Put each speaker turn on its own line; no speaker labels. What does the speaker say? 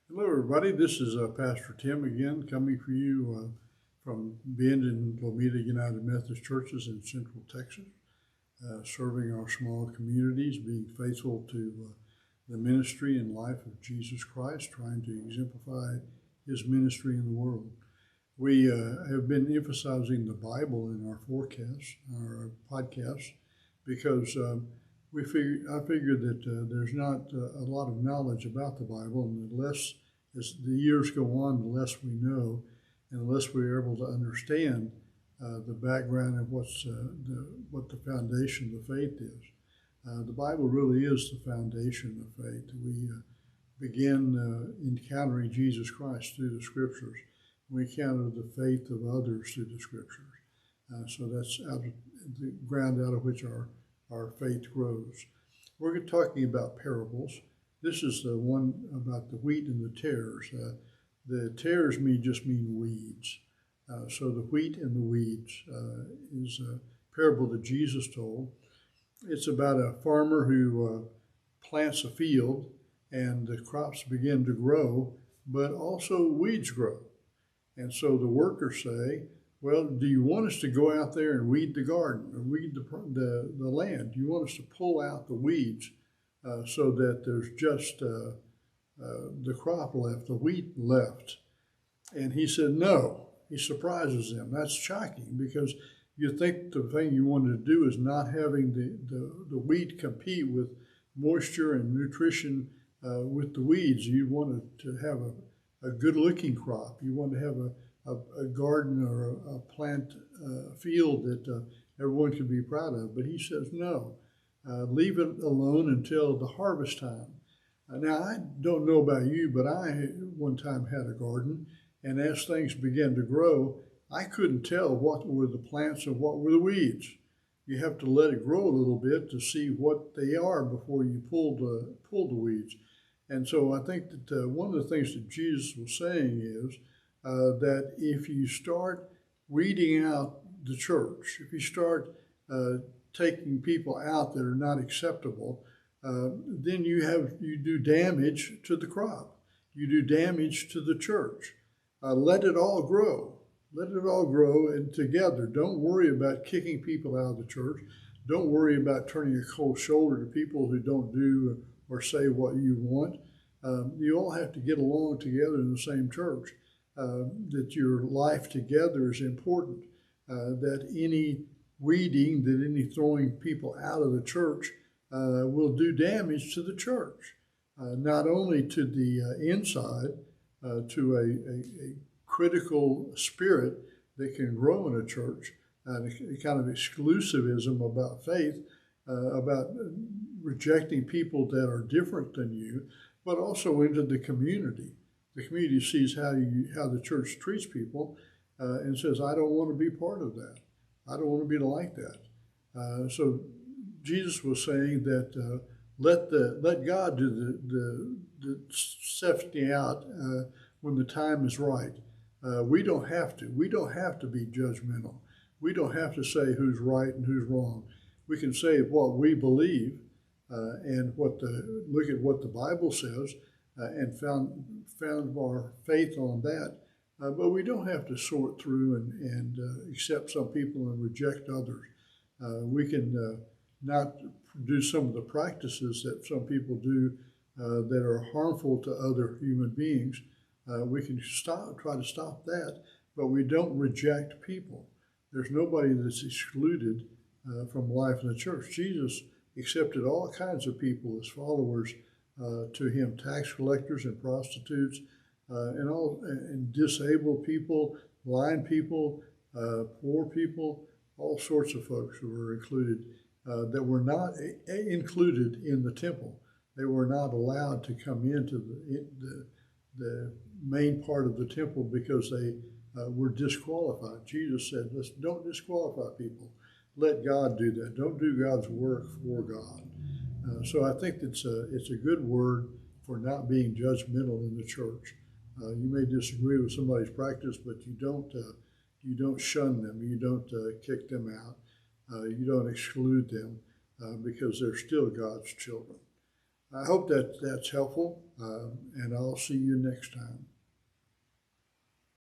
Hello, everybody. This is Pastor Tim again, coming for you from Bend and Lomita United Methodist Churches in Central Texas, serving our small communities, being faithful to the ministry and life of Jesus Christ, trying to exemplify his ministry in the world. We have been emphasizing the Bible in our forecasts, our podcasts, because I figure that there's not a lot of knowledge about the Bible, and the less as the years go on, the less we know, and the less we're able to understand the background of what the foundation of the faith is. The Bible really is the foundation of faith. We begin encountering Jesus Christ through the Scriptures. We encounter the faith of others through the Scriptures. So that's the ground out of which our faith grows. We're talking about parables. This is the one about the wheat and the tares. The tares just mean weeds. So the wheat and the weeds is a parable that Jesus told. It's about a farmer who plants a field and the crops begin to grow, but also weeds grow. And so the workers say, well, do you want us to go out there and weed the garden or weed the land? Do you want us to pull out the weeds so that there's just the crop left, the wheat left? And he said, no. He surprises them. That's shocking because you think the thing you want to do is not having the wheat compete with moisture and nutrition with the weeds. You want to have a good-looking crop. You want to have a garden or a plant field that everyone can be proud of. But he says, no, leave it alone until the harvest time. Now, I don't know about you, but I one time had a garden, and as things began to grow, I couldn't tell what were the plants and what were the weeds. You have to let it grow a little bit to see what they are before you pull the weeds. And so I think that one of the things that Jesus was saying is that if you start weeding out the church, if you start taking people out that are not acceptable, then you do damage to the crop. You do damage to the church. Let it all grow. Let it all grow and together. Don't worry about kicking people out of the church. Don't worry about turning a cold shoulder to people who don't do or say what you want. You all have to get along together in the same church. That your life together is important. That any weeding, that any throwing people out of the church will do damage to the church. Not only to the inside, to a critical spirit that can grow in a church, a kind of exclusivism about faith, about rejecting people that are different than you, but also into the community. The community sees how the church treats people and says, I don't want to be part of that. I don't want to be like that. So Jesus was saying that let God do the sifting out when the time is right. We don't have to. We don't have to be judgmental. We don't have to say who's right and who's wrong. We can say what we believe and look at what the Bible says and found our faith on that. But we don't have to sort through and accept some people and reject others. We can not do some of the practices that some people do that are harmful to other human beings. We can try to stop that, but we don't reject people. There's nobody that's excluded from life in the church. Jesus accepted all kinds of people as followers to him, tax collectors and prostitutes, and disabled people, blind people, poor people, all sorts of folks who were included that were not included in the temple. They were not allowed to come into the main part of the temple because they were disqualified. Jesus said, don't disqualify people. Let God do that. Don't do God's work for God. So I think it's a good word for not being judgmental in the church. You may disagree with somebody's practice, but you don't shun them. You don't kick them out. You don't exclude them because they're still God's children. I hope that that's helpful, and I'll see you next time.